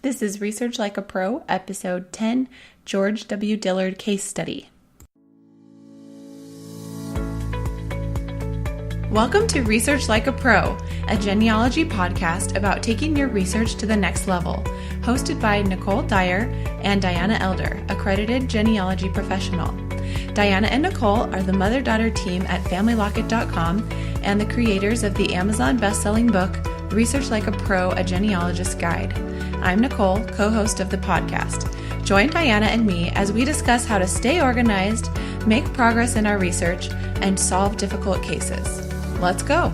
This is Research Like a Pro, Episode 10, George W. Dillard Case Study. Welcome to Research Like a Pro, a genealogy podcast about taking your research to the next level, hosted by Nicole Dyer and Diana Elder, accredited genealogy professional. Diana and Nicole are the mother-daughter team at FamilyLocket.com and the creators of the Amazon best-selling book, Research Like a Pro, A Genealogist's Guide. I'm Nicole, co-host of the podcast. Join Diana and me as we discuss how to stay organized, make progress in our research, and solve difficult cases. Let's go.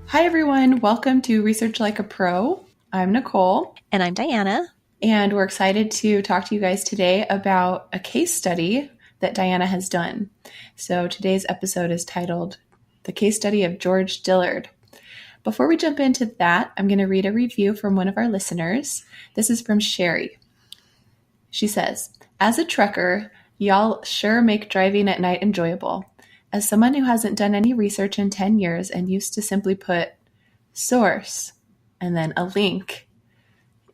Hi, everyone. Welcome to Research Like a Pro. I'm Nicole. And I'm Diana. And we're excited to talk to you guys today about a case study that Diana has done. So today's episode is titled The Case Study of George Dillard. Before we jump into that, I'm going to read a review from one of our listeners. This is from Sherry. She says, as a trucker, y'all sure make driving at night enjoyable. As someone who hasn't done any research in 10 years and used to simply put source and then a link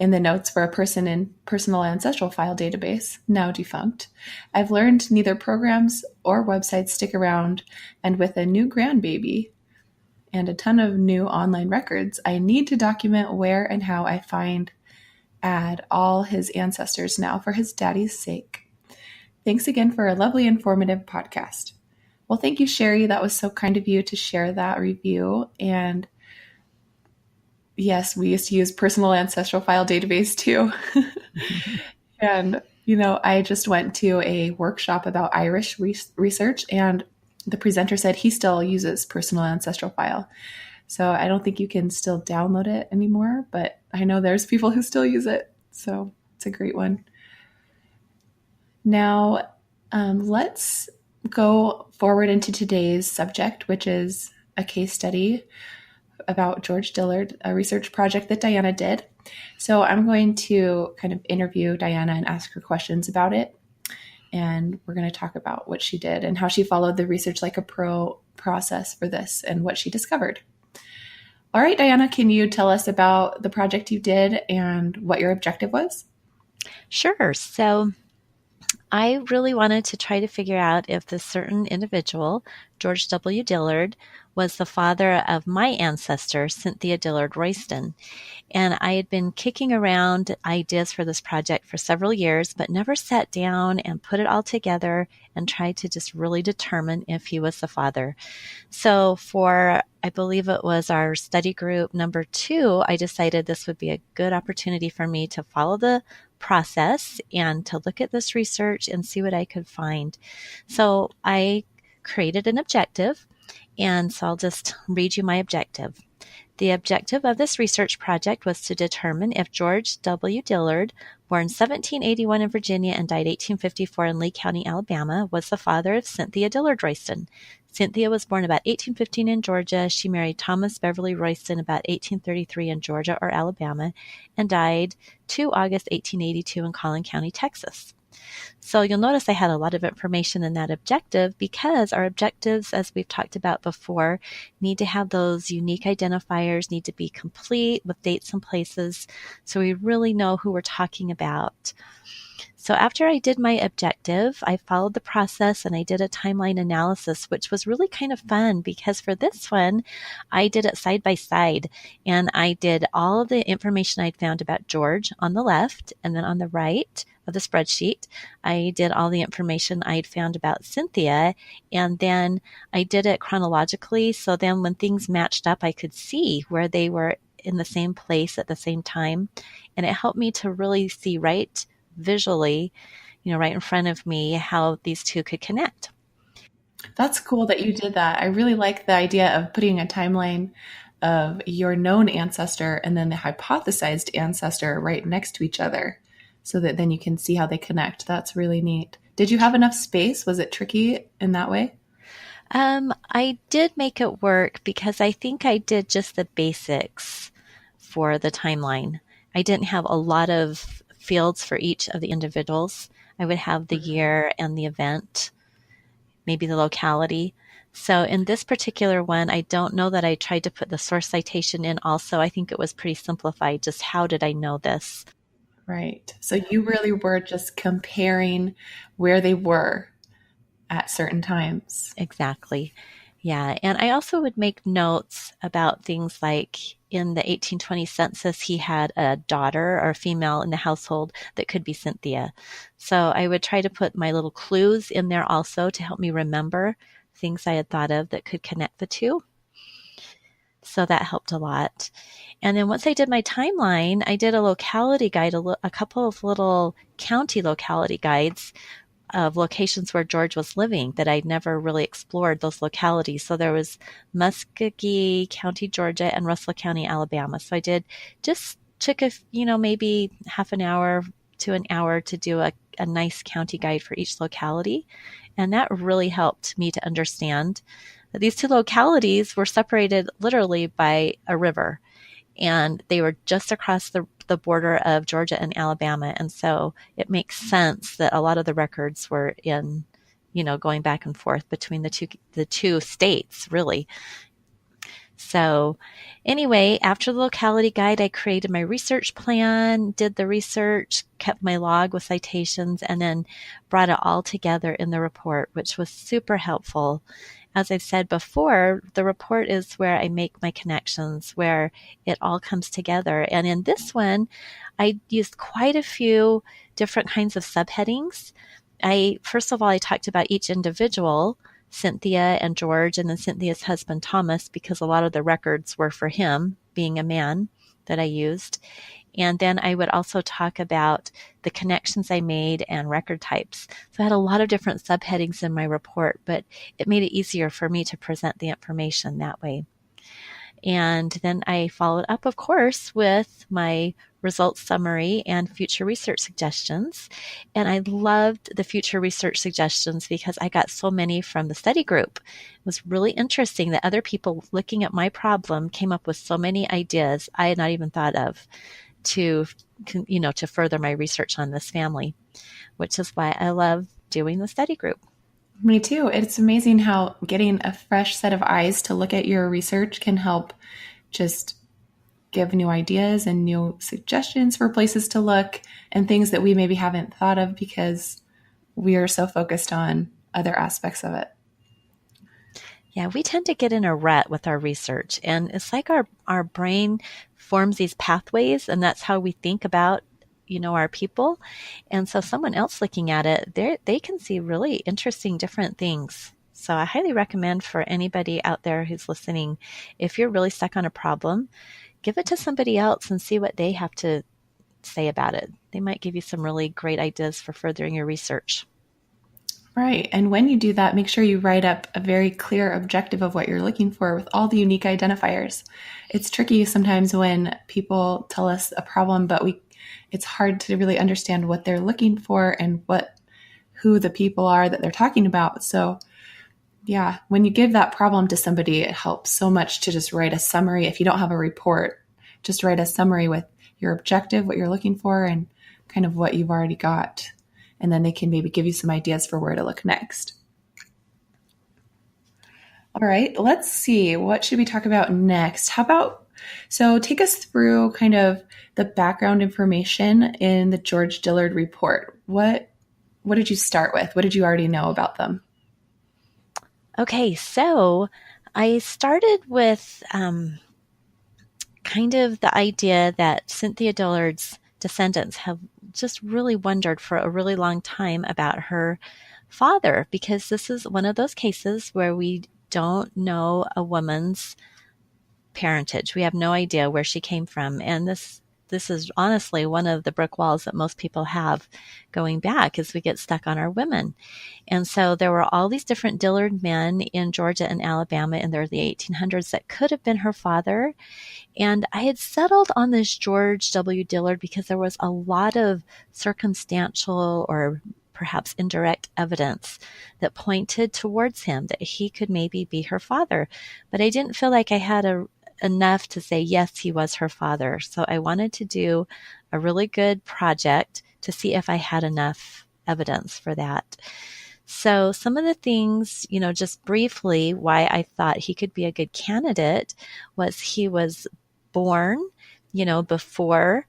in the notes for a person in personal ancestral file database, now defunct, I've learned neither programs or websites stick around, and with a new grandbaby and a ton of new online records, I need to document where and how I add all his ancestors now for his daddy's sake. Thanks again for a lovely, informative podcast. Well, thank you, Sherry. That was so kind of you to share that review. And yes, we used to use personal ancestral file database too. And, I just went to a workshop about Irish research, and the presenter said he still uses personal ancestral file. So I don't think you can still download it anymore, but I know there's people who still use it. So it's a great one. Now, let's go forward into today's subject, which is a case study about George Dillard, a research project that Diana did. So I'm going to kind of interview Diana and ask her questions about it. And we're going to talk about what she did and how she followed the Research Like a Pro process for this and what she discovered. All right, Diana, can you tell us about the project you did and what your objective was? Sure. So I really wanted to try to figure out if this certain individual, George W. Dillard, was the father of my ancestor, Cynthia Dillard Royston. And I had been kicking around ideas for this project for several years, but never sat down and put it all together and tried to just really determine if he was the father. So for, I believe it was our study group number 2, I decided this would be a good opportunity for me to follow the process and to look at this research and see what I could find. So I created an objective, and so I'll just read you my objective. The objective of this research project was to determine if George W. Dillard, born 1781 in Virginia and died 1854 in Lee County, Alabama, was the father of Cynthia Dillard Royston. Cynthia was born about 1815 in Georgia. She married Thomas Beverly Royston about 1833 in Georgia or Alabama and died 2 August 1882 in Collin County, Texas. So you'll notice I had a lot of information in that objective because our objectives, as we've talked about before, need to have those unique identifiers, need to be complete with dates and places so we really know who we're talking about. So after I did my objective, I followed the process and I did a timeline analysis, which was really kind of fun because for this one, I did it side by side and I did all of the information I'd found about George on the left, and then on the right of the spreadsheet, I did all the information I'd found about Cynthia, and then I did it chronologically. So then when things matched up, I could see where they were in the same place at the same time. And it helped me to really see right visually, right in front of me, how these two could connect. That's cool that you did that. I really like the idea of putting a timeline of your known ancestor and then the hypothesized ancestor right next to each other so that then you can see how they connect. That's really neat. Did you have enough space? Was it tricky in that way? I did make it work because I think I did just the basics for the timeline. I didn't have a lot of fields for each of the individuals. I would have the year and the event, maybe the locality. So in this particular one, I don't know that I tried to put the source citation in also. I think it was pretty simplified. Just how did I know this? Right. So you really were just comparing where they were at certain times. Exactly. Yeah. And I also would make notes about things like in the 1820 census, he had a daughter or a female in the household that could be Cynthia. So I would try to put my little clues in there also to help me remember things I had thought of that could connect the two. So that helped a lot. And then once I did my timeline, I did a locality guide, a couple of little county locality guides of locations where George was living that I'd never really explored those localities. So there was Muskogee County, Georgia, and Russell County, Alabama. So I took maybe half an hour to an hour to do a nice county guide for each locality. And that really helped me to understand that these two localities were separated literally by a river. And they were just across the border of Georgia and Alabama. And so it makes sense that a lot of the records were in, going back and forth between the two states, really. So anyway, after the locality guide, I created my research plan, did the research, kept my log with citations, and then brought it all together in the report, which was super helpful. As I've said before, the report is where I make my connections, where it all comes together. And in this one, I used quite a few different kinds of subheadings. First of all, I talked about each individual, Cynthia and George, and then Cynthia's husband, Thomas, because a lot of the records were for him, being a man, that I used. And then I would also talk about the connections I made and record types. So I had a lot of different subheadings in my report, but it made it easier for me to present the information that way. And then I followed up, of course, with my results summary and future research suggestions. And I loved the future research suggestions because I got so many from the study group. It was really interesting that other people looking at my problem came up with so many ideas I had not even thought of to further my research on this family, which is why I love doing the study group. Me too. It's amazing how getting a fresh set of eyes to look at your research can help just give new ideas and new suggestions for places to look and things that we maybe haven't thought of because we are so focused on other aspects of it. Yeah, we tend to get in a rut with our research, and it's like our brain forms these pathways, and that's how we think about our people. And so someone else looking at it, they can see really interesting different things. So I highly recommend for anybody out there who's listening, if you're really stuck on a problem, give it to somebody else and see what they have to say about it. They might give you some really great ideas for furthering your research. Right. And when you do that, make sure you write up a very clear objective of what you're looking for with all the unique identifiers. It's tricky sometimes when people tell us a problem, but it's hard to really understand what they're looking for and who the people are that they're talking about. So yeah, when you give that problem to somebody, it helps so much to just write a summary. If you don't have a report, just write a summary with your objective, what you're looking for, and kind of what you've already got. And then they can maybe give you some ideas for where to look next. All right, let's see. What should we talk about next? So take us through kind of the background information in the George Dillard report. What did you start with? What did you already know about them? Okay, so I started with kind of the idea that Cynthia Dillard's descendants have just really wondered for a really long time about her father, because this is one of those cases where we don't know a woman's parentage. We have no idea where she came from. And this is honestly one of the brick walls that most people have going back, is we get stuck on our women. And so there were all these different Dillard men in Georgia and Alabama in the early 1800s that could have been her father. And I had settled on this George W. Dillard because there was a lot of circumstantial or perhaps indirect evidence that pointed towards him, that he could maybe be her father. But I didn't feel like I had enough to say, yes, he was her father. So I wanted to do a really good project to see if I had enough evidence for that. So some of the things, just briefly, why I thought he could be a good candidate was he was born, before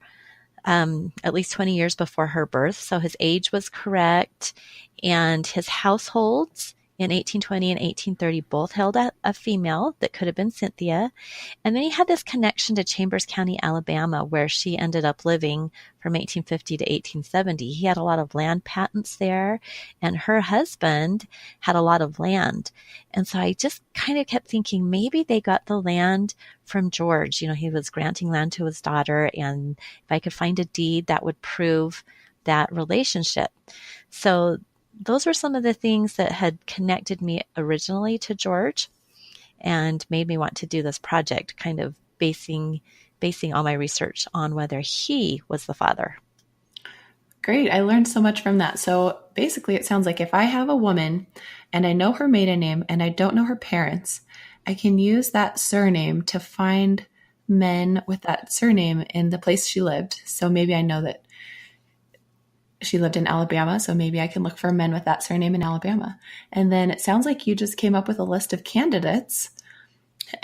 at least 20 years before her birth. So his age was correct. And his households in 1820 and 1830 both held a female that could have been Cynthia. And then he had this connection to Chambers County, Alabama, where she ended up living from 1850 to 1870. He had a lot of land patents there, and her husband had a lot of land. And so I just kind of kept thinking maybe they got the land from George. He was granting land to his daughter, and if I could find a deed, that would prove that relationship. So those were some of the things that had connected me originally to George and made me want to do this project, kind of basing all my research on whether he was the father. Great. I learned so much from that. So basically, it sounds like if I have a woman and I know her maiden name and I don't know her parents, I can use that surname to find men with that surname in the place she lived. So maybe I know that she lived in Alabama, so maybe I can look for men with that surname in Alabama. And then it sounds like you just came up with a list of candidates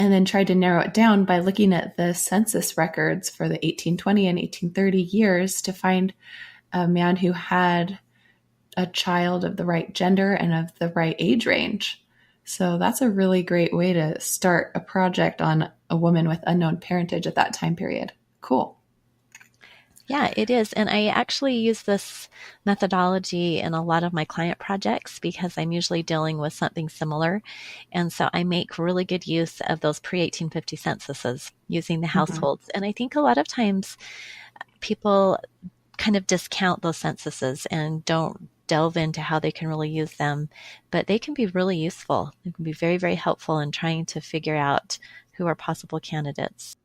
and then tried to narrow it down by looking at the census records for the 1820 and 1830 years to find a man who had a child of the right gender and of the right age range. So that's a really great way to start a project on a woman with unknown parentage at that time period. Cool. Yeah, it is. And I actually use this methodology in a lot of my client projects because I'm usually dealing with something similar. And so I make really good use of those pre-1850 censuses using the households. And I think a lot of times people kind of discount those censuses and don't delve into how they can really use them, but they can be really useful. They can be very, very helpful in trying to figure out who are possible candidates.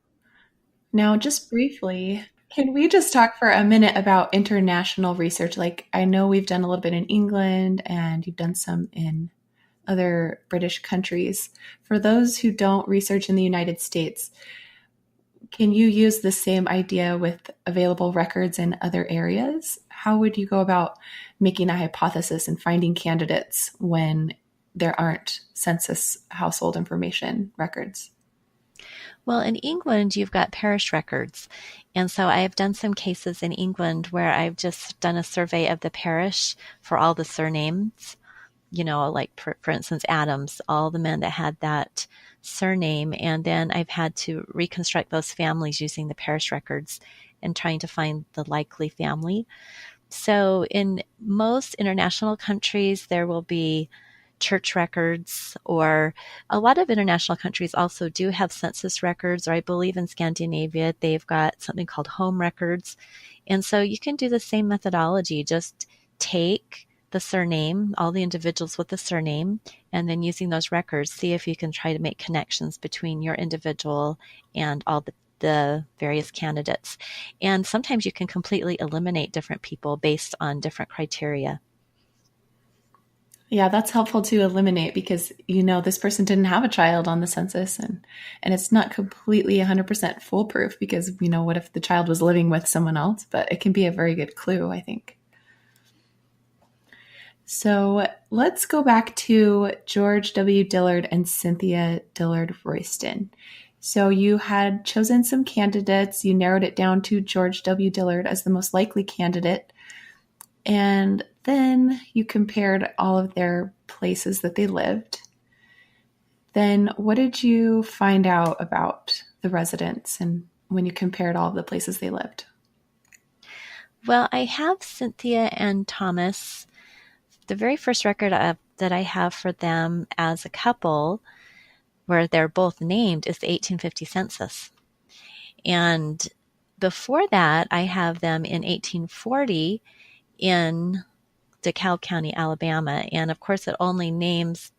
Now, just briefly, can we just talk for a minute about international research? Like, I know we've done a little bit in England and you've done some in other British countries. For those who don't research in the United States, can you use the same idea with available records in other areas? How would you go about making a hypothesis and finding candidates when there aren't census household information records? Well, in England, you've got parish records. And so I have done some cases in England where I've just done a survey of the parish for all the surnames, like for instance, Adams, all the men that had that surname. And then I've had to reconstruct those families using the parish records and trying to find the likely family. So in most international countries, there will be church records, or a lot of international countries also do have census records, or I believe in Scandinavia, they've got something called home records. And so you can do the same methodology, just take the surname, all the individuals with the surname, and then using those records, see if you can try to make connections between your individual and all the various candidates. And sometimes you can completely eliminate different people based on different criteria. Yeah, that's helpful to eliminate because, this person didn't have a child on the census and it's not completely 100% foolproof because, what if the child was living with someone else? But it can be a very good clue, I think. So let's go back to George W. Dillard and Cynthia Dillard Royston. So you had chosen some candidates. You narrowed it down to George W. Dillard as the most likely candidate. And then you compared all of their places that they lived. Then what did you find out about the residents and when you compared all of the places they lived? Well, I have Cynthia and Thomas. The very first record that I have for them as a couple, where they're both named, is the 1850 census. And before that, I have them in 1840 in DeKalb County, Alabama. And of course, it only names,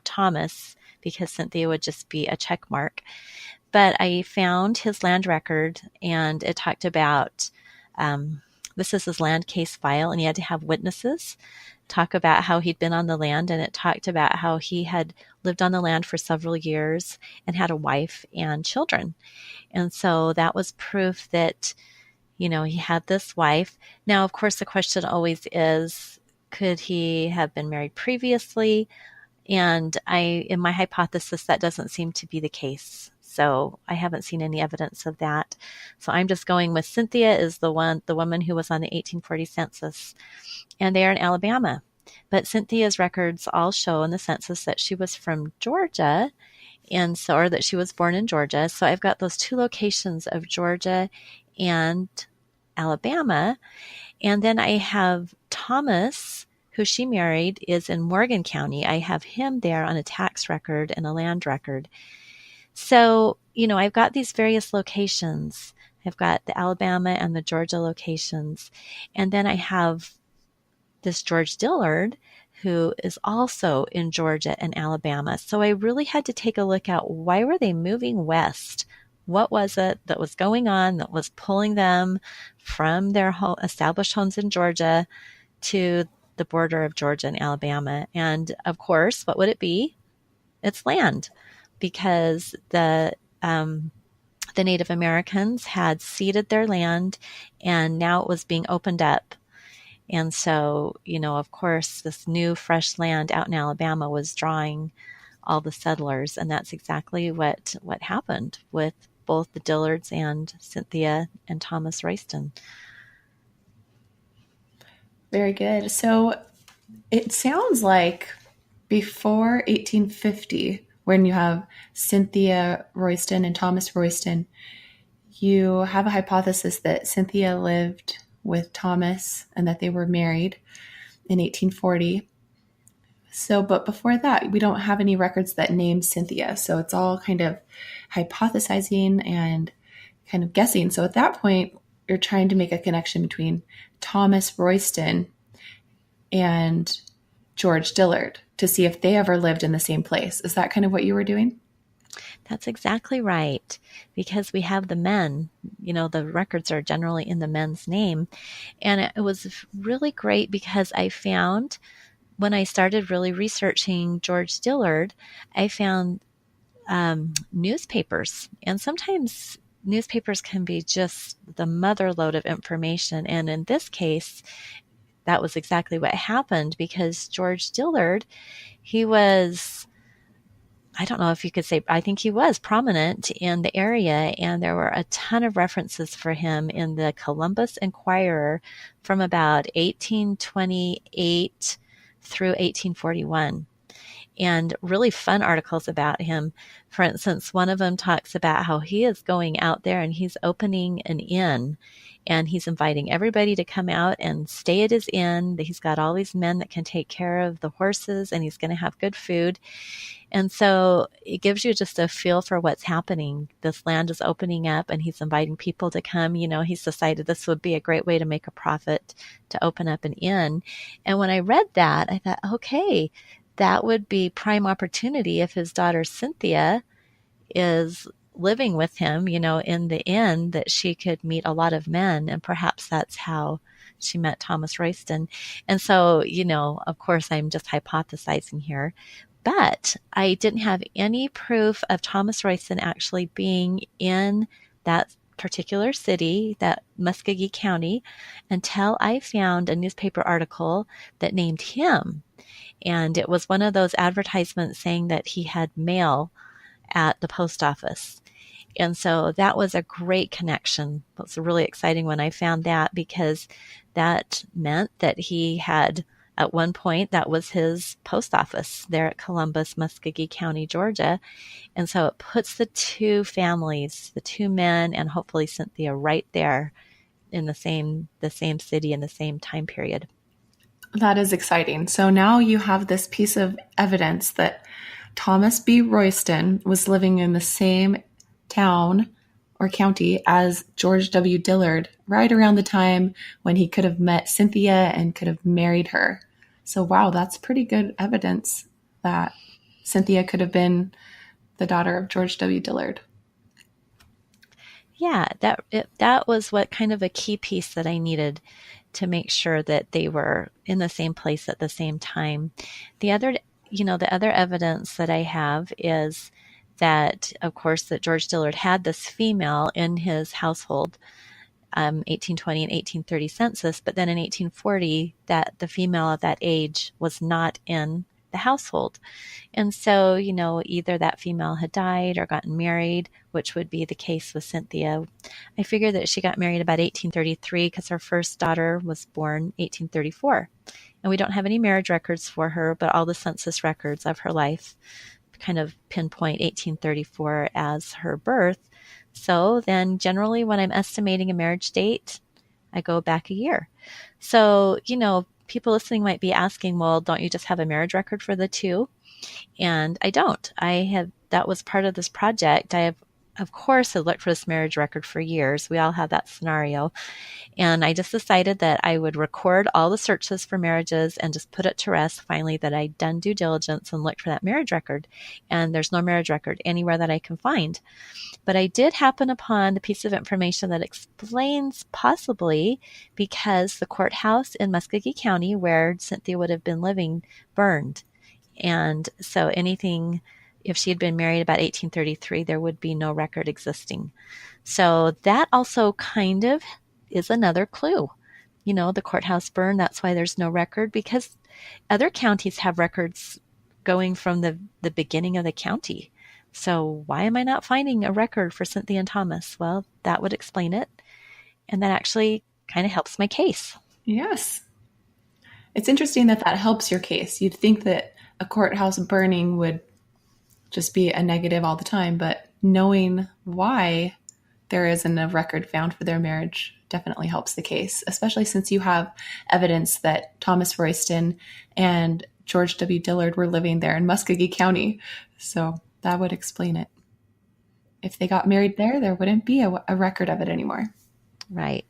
Thomas because Cynthia would just be a check mark. But I found his land record and it talked about, this is his land case file, and he had to have witnesses talk about how he'd been on the land. And it talked about how he had lived on the land for several years and had a wife and children. And so that was proof that he had this wife. Now, of course, the question always is, Could he have been married previously? And in my hypothesis, that doesn't seem to be the case. So I haven't seen any evidence of that. So I'm just going with Cynthia is the woman who was on the 1840 census, and they are in Alabama. But Cynthia's records all show in the census that she was from Georgia, or that she was born in Georgia. So I've got those two locations of Georgia and Alabama. And then I have Thomas, who she married, is in Morgan County. I have him there on a tax record and a land record. So, I've got these various locations. I've got the Alabama and the Georgia locations. And then I have this George Dillard, who is also in Georgia and Alabama. So I really had to take a look at why were they moving west? What was it that was going on that was pulling them from their established homes in Georgia to the border of Georgia and Alabama? And of course, what would it be? It's land, because the Native Americans had ceded their land and now it was being opened up. And so, of course, this new fresh land out in Alabama was drawing all the settlers. And that's exactly what happened with both the Dillards and Cynthia and Thomas Royston. Very good. So it sounds like before 1850, when you have Cynthia Royston and Thomas Royston, you have a hypothesis that Cynthia lived with Thomas and that they were married in 1840. So, but before that, we don't have any records that name Cynthia. So it's all kind of hypothesizing and kind of guessing. So at that point, you're trying to make a connection between Thomas Royston and George Dillard to see if they ever lived in the same place. Is that kind of what you were doing? That's exactly right, because we have the men, the records are generally in the men's name. And it was really great because I found, when I started really researching George Dillard, I found newspapers. And sometimes newspapers can be just the mother lode of information. And in this case, that was exactly what happened, because George Dillard, he was, I don't know if you could say, I think he was prominent in the area, and there were a ton of references for him in the Columbus Inquirer from about 1828 through 1841. And really fun articles about him. For instance, one of them talks about how he is going out there and he's opening an inn, and he's inviting everybody to come out and stay at his inn. He's got all these men that can take care of the horses, and he's going to have good food. And so it gives you just a feel for what's happening. This land is opening up and he's inviting people to come. He's decided this would be a great way to make a profit, to open up an inn. And when I read that, I thought, okay, that would be prime opportunity if his daughter Cynthia is living with him, in the inn, that she could meet a lot of men. And perhaps that's how she met Thomas Royston. And so, of course, I'm just hypothesizing here. But I didn't have any proof of Thomas Royston actually being in that particular city, that Muskogee County, until I found a newspaper article that named him. And it was one of those advertisements saying that he had mail at the post office. And so that was a great connection. It was really exciting when I found that, because that meant that he had, at one point, that was his post office there at Columbus, Muskogee County, Georgia. And so it puts the two families, the two men, and hopefully Cynthia, right there in the same city in the same time period. That is exciting. So now you have this piece of evidence that Thomas B. Royston was living in the same town or county as George W. Dillard, right around the time when he could have met Cynthia and could have married her. So, wow, that's pretty good evidence that Cynthia could have been the daughter of George W. Dillard. Yeah, that was what kind of a key piece that I needed to make sure that they were in the same place at the same time. The other evidence that I have is that, of course, that George Dillard had this female in his household. 1820 and 1830 census, but then in 1840, that the female of that age was not in the household. And so, either that female had died or gotten married, which would be the case with Cynthia. I figure that she got married about 1833 because her first daughter was born 1834. And we don't have any marriage records for her, but all the census records of her life kind of pinpoint 1834 as her birth. So then generally when I'm estimating a marriage date, I go back a year. So, people listening might be asking, well, don't you just have a marriage record for the two? And I don't. That was part of this project. Of course, I looked for this marriage record for years. We all have that scenario. And I just decided that I would record all the searches for marriages and just put it to rest finally that I'd done due diligence and looked for that marriage record. And there's no marriage record anywhere that I can find. But I did happen upon the piece of information that explains possibly because the courthouse in Muskogee County where Cynthia would have been living burned. And so if she had been married about 1833, there would be no record existing. So that also kind of is another clue. The courthouse burned, that's why there's no record, because other counties have records going from the beginning of the county. So why am I not finding a record for Cynthia and Thomas? Well, that would explain it. And that actually kind of helps my case. Yes. It's interesting that helps your case. You'd think that a courthouse burning would just be a negative all the time, but knowing why there isn't a record found for their marriage definitely helps the case, especially since you have evidence that Thomas Royston and George W. Dillard were living there in Muskogee County. So that would explain it. If they got married there wouldn't be a record of it anymore. Right.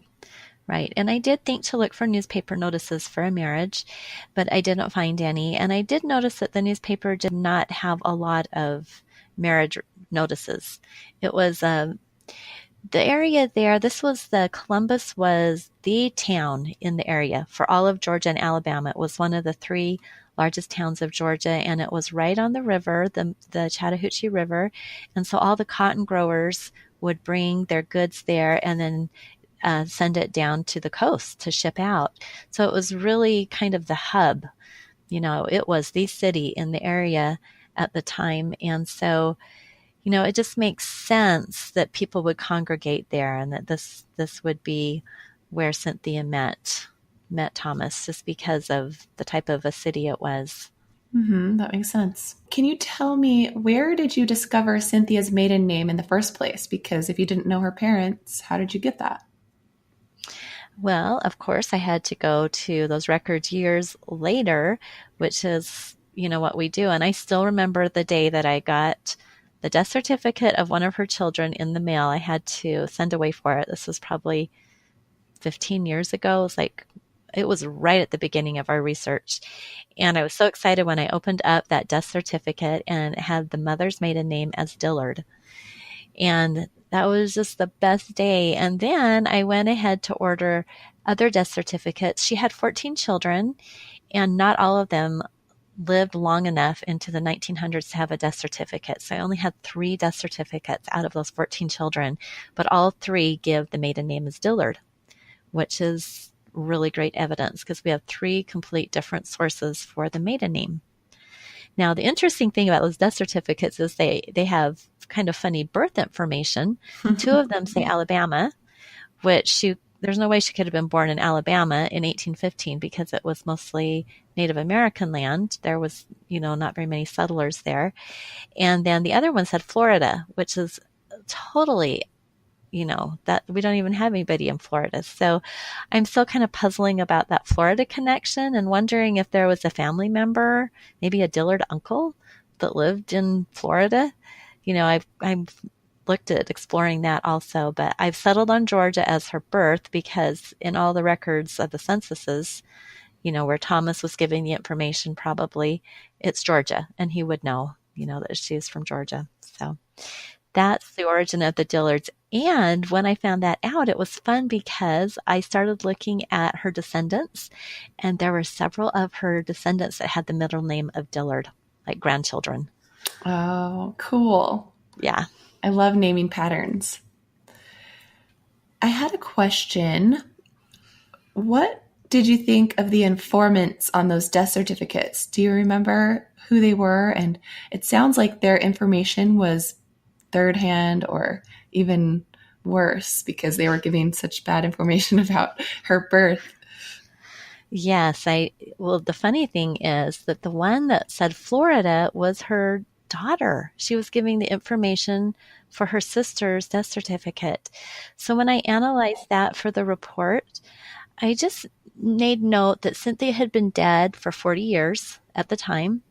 And I did think to look for newspaper notices for a marriage, but I didn't find any. And I did notice that the newspaper did not have a lot of marriage notices. It was the area there, Columbus was the town in the area for all of Georgia and Alabama. It was one of the three largest towns of Georgia, and it was right on the river, the Chattahoochee River. And so all the cotton growers would bring their goods there and then send it down to the coast to ship out. So it was really kind of the hub. It was the city in the area at the time. And so, it just makes sense that people would congregate there and that this would be where Cynthia met Thomas, just because of the type of a city it was. Mm-hmm, that makes sense. Can you tell me, where did you discover Cynthia's maiden name in the first place? Because if you didn't know her parents, how did you get that? Well, of course, I had to go to those records years later, which is, what we do. And I still remember the day that I got the death certificate of one of her children in the mail. I had to send away for it. This was probably 15 years ago. It was right at the beginning of our research. And I was so excited when I opened up that death certificate and it had the mother's maiden name as Dillard. And that was just the best day. And then I went ahead to order other death certificates. She had 14 children, and not all of them lived long enough into the 1900s to have a death certificate. So I only had 3 death certificates out of those 14 children, but all 3 give the maiden name as Dillard, which is really great evidence because we have 3 complete different sources for the maiden name. Now, the interesting thing about those death certificates is they have kind of funny birth information. 2 of them say Alabama, which there's no way she could have been born in Alabama in 1815 because it was mostly Native American land. There was, not very many settlers there. And then the other one said Florida, which is totally, that we don't even have anybody in Florida. So I'm still kind of puzzling about that Florida connection and wondering if there was a family member, maybe a Dillard uncle that lived in Florida. I've looked at exploring that also, but I've settled on Georgia as her birth because in all the records of the censuses, where Thomas was giving the information, probably it's Georgia, and he would know, that she is from Georgia. So that's the origin of the Dillards. And when I found that out, it was fun because I started looking at her descendants, and there were several of her descendants that had the middle name of Dillard, like grandchildren. Oh, cool. Yeah. I love naming patterns. I had a question. What did you think of the informants on those death certificates? Do you remember who they were? And it sounds like their information was third hand or even worse because they were giving such bad information about her birth. Yes, well, the funny thing is that the one that said Florida was her daughter. She was giving the information for her sister's death certificate. So when I analyzed that for the report, I just made note that Cynthia had been dead for 40 years at the time,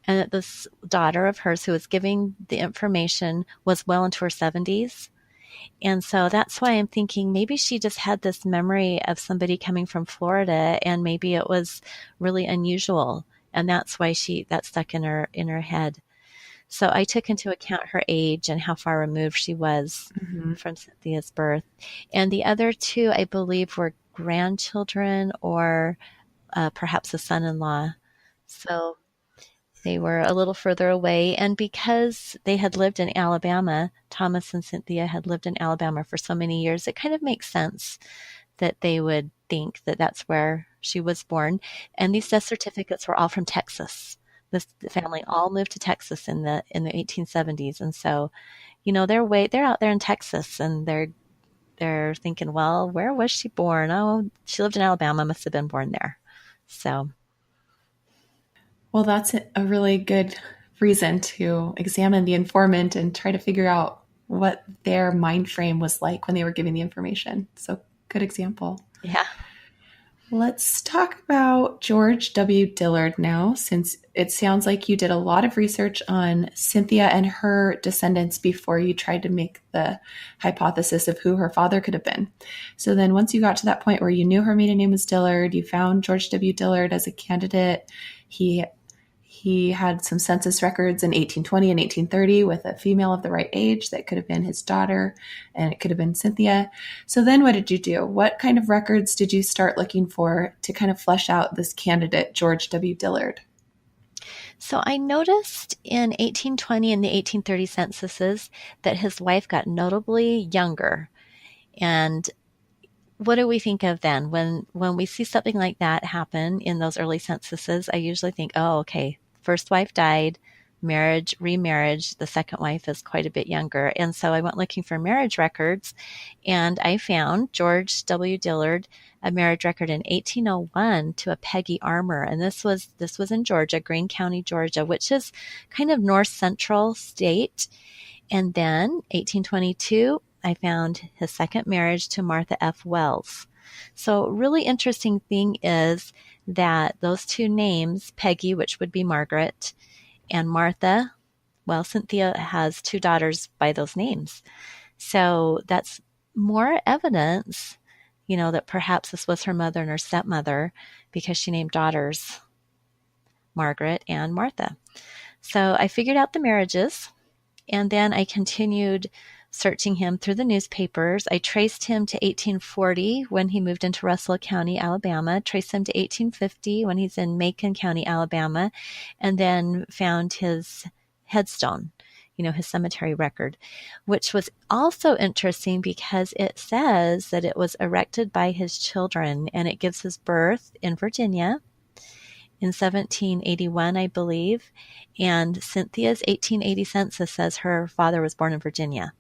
and that this daughter of hers who was giving the information was well into her 70s. And so that's why I'm thinking maybe she just had this memory of somebody coming from Florida, and maybe it was really unusual. And that's why that stuck in her head. So I took into account her age and how far removed she was from Cynthia's birth. And the other two, I believe, were grandchildren or perhaps a son-in-law. So they were a little further away. And because they had lived in Alabama, Thomas and Cynthia had lived in Alabama for so many years, it kind of makes sense that they would think that that's where she was born. And these death certificates were all from Texas. The family all moved to Texas in the 1870s. And so, they're out there in Texas, and they're thinking, well, where was she born? Oh, she lived in Alabama, must have been born there. So, well, that's a really good reason to examine the informant and try to figure out what their mind frame was like when they were giving the information. So, good example. yeah. Let's talk about George W. Dillard now, since it sounds like you did a lot of research on Cynthia and her descendants before you tried to make the hypothesis of who her father could have been. So then once you got to that point where you knew her maiden name was Dillard, you found George W. Dillard as a candidate. He had some census records in 1820 and 1830 with a female of the right age that could have been his daughter, and it could have been Cynthia. So then what did you do? What kind of records did you start looking for to kind of flesh out this candidate, George W. Dillard? So I noticed in 1820 and the 1830 censuses that his wife got notably younger. And what do we think of then? When we see something like that happen in those early censuses, I usually think, oh, okay, first wife died, marriage, remarriage, the second wife is quite a bit younger. And so I went looking for marriage records, and I found George W. Dillard, a marriage record in 1801 to a Peggy Armour. And this was in Georgia, Greene County, Georgia, which is kind of north central state. And then 1822, I found his second marriage to Martha F. Wells. So really interesting thing is that those two names, Peggy, which would be Margaret, and Martha, well, Cynthia has two daughters by those names. So that's more evidence, that perhaps this was her mother and her stepmother, because she named daughters Margaret and Martha. So I figured out the marriages, and then I continued searching him through the newspapers. I traced him to 1840 when he moved into Russell County, Alabama, traced him to 1850 when he's in Macon County, Alabama, and then found his headstone, his cemetery record, which was also interesting because it says that it was erected by his children, and it gives his birth in Virginia in 1781, I believe, and Cynthia's 1880 census says her father was born in Virginia.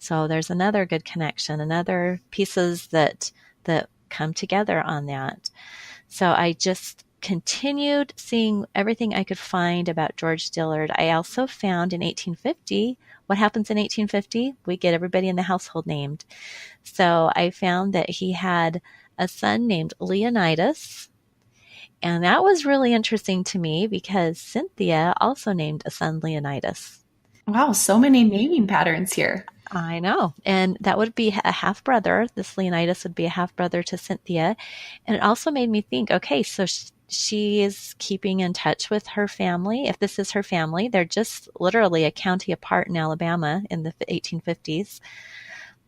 So there's another good connection, another pieces that come together on that. So I just continued seeing everything I could find about George Dillard. I also found in 1850, what happens in 1850? We get everybody in the household named. So I found that he had a son named Leonidas. And that was really interesting to me because Cynthia also named a son Leonidas. Wow, so many naming patterns here. I know. And that would be a half brother. This Leonidas would be a half brother to Cynthia. And it also made me think, okay, so she is keeping in touch with her family. If this is her family, they're just literally a county apart in Alabama in the 1850s.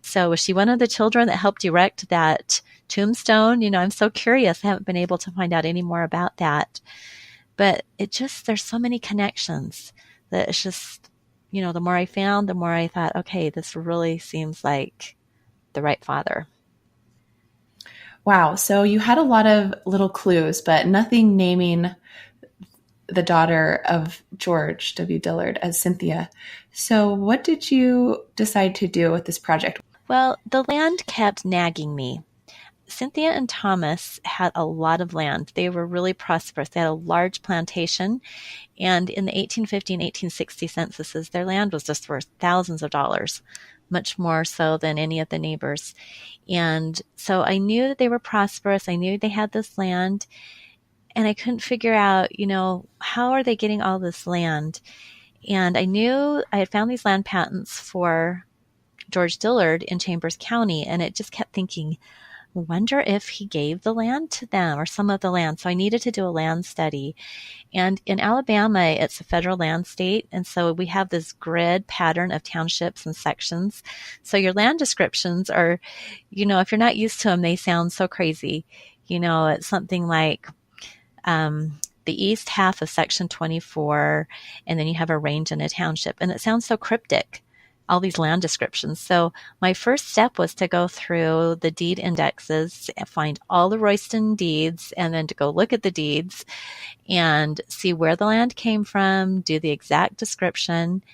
So was she one of the children that helped erect that tombstone? I'm so curious. I haven't been able to find out any more about that. But there's so many connections that it's just, the more I found, the more I thought, okay, this really seems like the right father. Wow. So you had a lot of little clues, but nothing naming the daughter of George W. Dillard as Cynthia. So what did you decide to do with this project? Well, the land kept nagging me. Cynthia and Thomas had a lot of land. They were really prosperous. They had a large plantation, and in the 1850 and 1860 censuses, their land was just worth thousands of dollars, much more so than any of the neighbors. And so I knew that they were prosperous. I knew they had this land, and I couldn't figure out, how are they getting all this land? And I knew I had found these land patents for George Dillard in Chambers County, and it just kept thinking, wonder if he gave the land to them or some of the land. So I needed to do a land study. And in Alabama, it's a federal land state. And so we have this grid pattern of townships and sections. So your land descriptions are, if you're not used to them, they sound so crazy. It's something like the east half of section 24, and then you have a range and a township. And it sounds so cryptic, all these land descriptions. So my first step was to go through the deed indexes and find all the Royston deeds, and then to go look at the deeds and see where the land came from, do the exact description.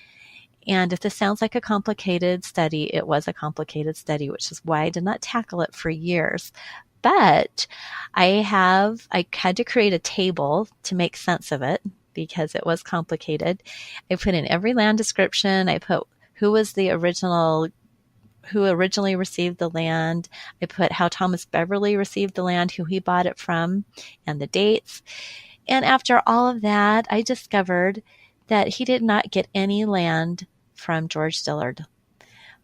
And if this sounds like a complicated study, it was a complicated study, which is why I did not tackle it for years. But I had to create a table to make sense of it because it was complicated. I put in every land description. I put who originally received the land. I put how Thomas Beverly received the land, who he bought it from, and the dates. And after all of that, I discovered that he did not get any land from George Dillard.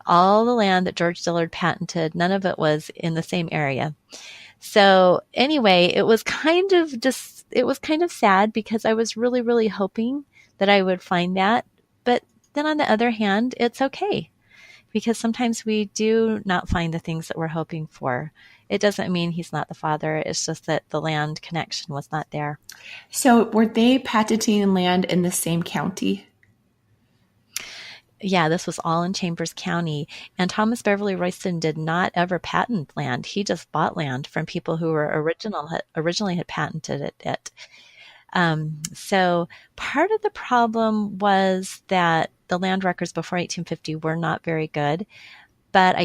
All the land that George Dillard patented, none of it was in the same area. So anyway, it was kind of sad because I was really, really hoping that I would find that. But then on the other hand, it's okay because sometimes we do not find the things that we're hoping for. It doesn't mean he's not the father. It's just that the land connection was not there. So were they patenting land in the same county? Yeah, this was all in Chambers County. And Thomas Beverly Royston did not ever patent land. He just bought land from people who were originally had patented it. So part of the problem was that the land records before 1850 were not very good. But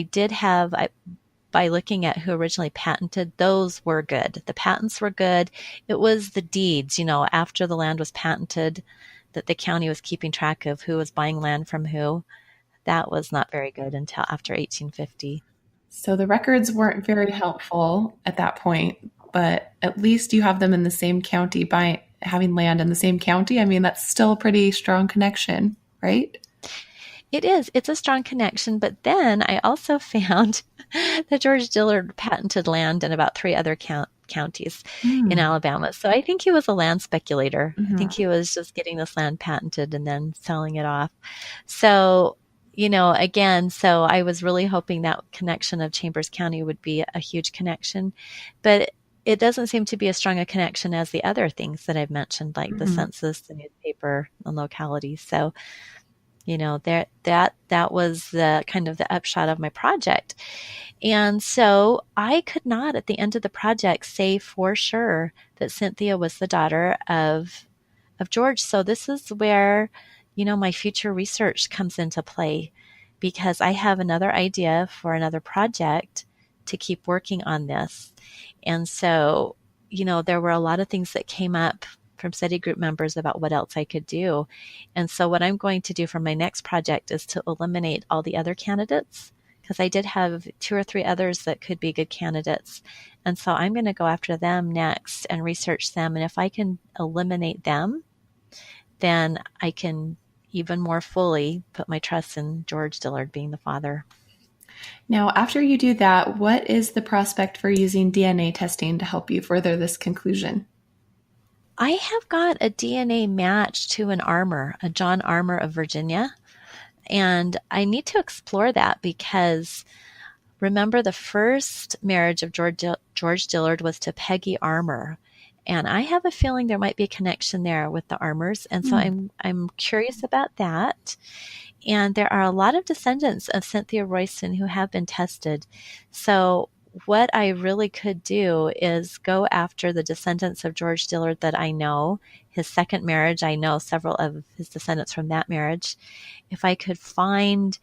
by looking at who originally patented, those were good. The patents were good. It was the deeds, after the land was patented, that the county was keeping track of who was buying land from who. That was not very good until after 1850. So the records weren't very helpful at that point, but at least you have them in the same county by having land in the same county. I mean, that's still a pretty strong connection, right? It is. It's a strong connection. But then I also found that George Dillard patented land in about 3 other counties in Alabama. So I think he was a land speculator. I think he was just getting this land patented and then selling it off. So, so I was really hoping that connection of Chambers County would be a huge connection. But it doesn't seem to be as strong a connection as the other things that I've mentioned, like the census, the newspaper, and locality. So that was the kind of the upshot of my project. And so I could not, at the end of the project, say for sure that Cynthia was the daughter of George. So this is where, my future research comes into play, because I have another idea for another project to keep working on this. And so, there were a lot of things that came up from study group members about what else I could do. And so what I'm going to do for my next project is to eliminate all the other candidates, because I did have 2 or 3 others that could be good candidates. And so I'm going to go after them next and research them. And if I can eliminate them, then I can even more fully put my trust in George Dillard being the father. Now, after you do that, what is the prospect for using DNA testing to help you further this conclusion? I have got a DNA match to an Armour, a John Armour of Virginia, and I need to explore that because remember the first marriage of George Dillard was to Peggy Armour, and I have a feeling there might be a connection there with the Armours, and so I'm curious about that. And there are a lot of descendants of Cynthia Royston who have been tested. So what I really could do is go after the descendants of George Dillard that I know. His second marriage, I know several of his descendants from that marriage. If I could find,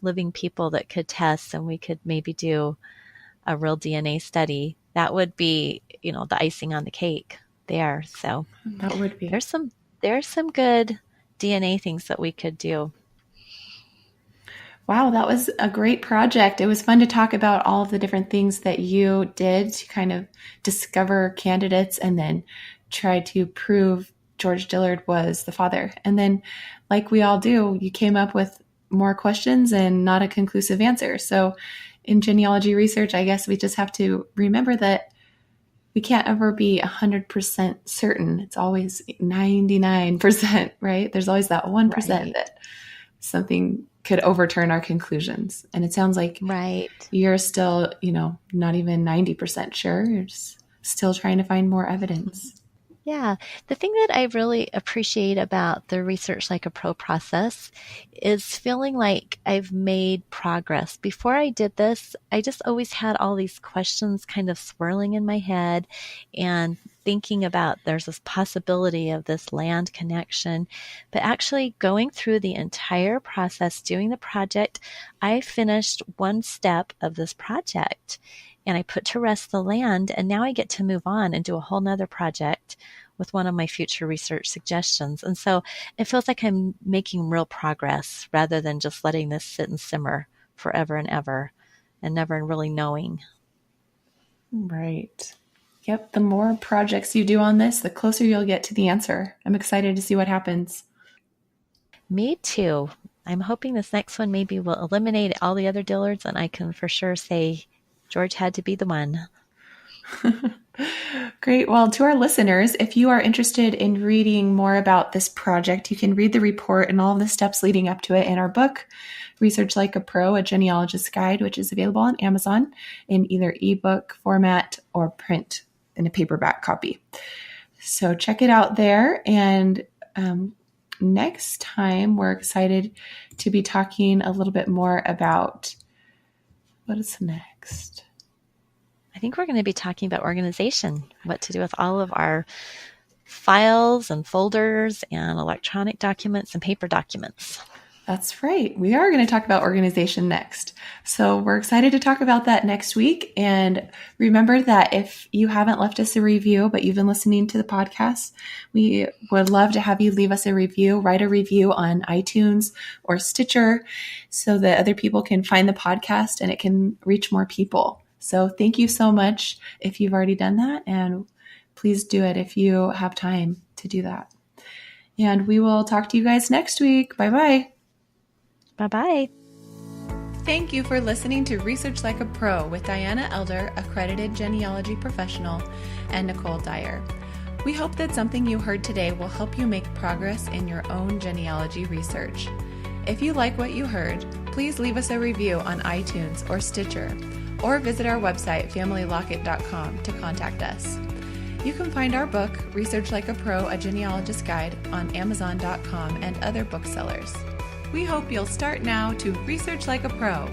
living people that could test, and we could maybe do a real DNA study, that would be, the icing on the cake there. So That would be. there's some good DNA things that we could do. Wow, that was a great project. It was fun to talk about all of the different things that you did to kind of discover candidates and then try to prove George Dillard was the father. And then, like we all do, you came up with more questions and not a conclusive answer. So in genealogy research, I guess we just have to remember that we can't ever be 100% certain. It's always 99%, right? There's always that 1% Right. that something could overturn our conclusions. And it sounds like you're still, not even 90% sure. You're just still trying to find more evidence. Yeah. The thing that I really appreciate about the Research Like a Pro process is feeling like I've made progress. Before I did this, I just always had all these questions kind of swirling in my head and thinking about there's this possibility of this land connection. But actually going through the entire process, doing the project, I finished one step of this project. And I put to rest the land, and now I get to move on and do a whole nother project with one of my future research suggestions. And so it feels like I'm making real progress rather than just letting this sit and simmer forever and ever and never really knowing. Right. Yep. The more projects you do on this, the closer you'll get to the answer. I'm excited to see what happens. Me too. I'm hoping this next one maybe will eliminate all the other Dillards, and I can for sure say George had to be the one. Great. Well, to our listeners, if you are interested in reading more about this project, you can read the report and all of the steps leading up to it in our book, Research Like a Pro, A Genealogist's Guide, which is available on Amazon in either ebook format or print in a paperback copy. So check it out there. And next time, we're excited to be talking a little bit more about what is next. I think we're going to be talking about organization, what to do with all of our files and folders and electronic documents and paper documents. That's right. We are going to talk about organization next. So we're excited to talk about that next week. And remember that if you haven't left us a review, but you've been listening to the podcast, we would love to have you leave us a review, write a review on iTunes or Stitcher so that other people can find the podcast and it can reach more people. So thank you so much if you've already done that. And please do it if you have time to do that. And we will talk to you guys next week. Bye-bye. Bye-bye. Thank you for listening to Research Like a Pro with Diana Elder, accredited genealogy professional, and Nicole Dyer. We hope that something you heard today will help you make progress in your own genealogy research. If you like what you heard, please leave us a review on iTunes or Stitcher, or visit our website, familylocket.com, to contact us. You can find our book, Research Like a Pro, A Genealogist's Guide, on Amazon.com and other booksellers. We hope you'll start now to research like a pro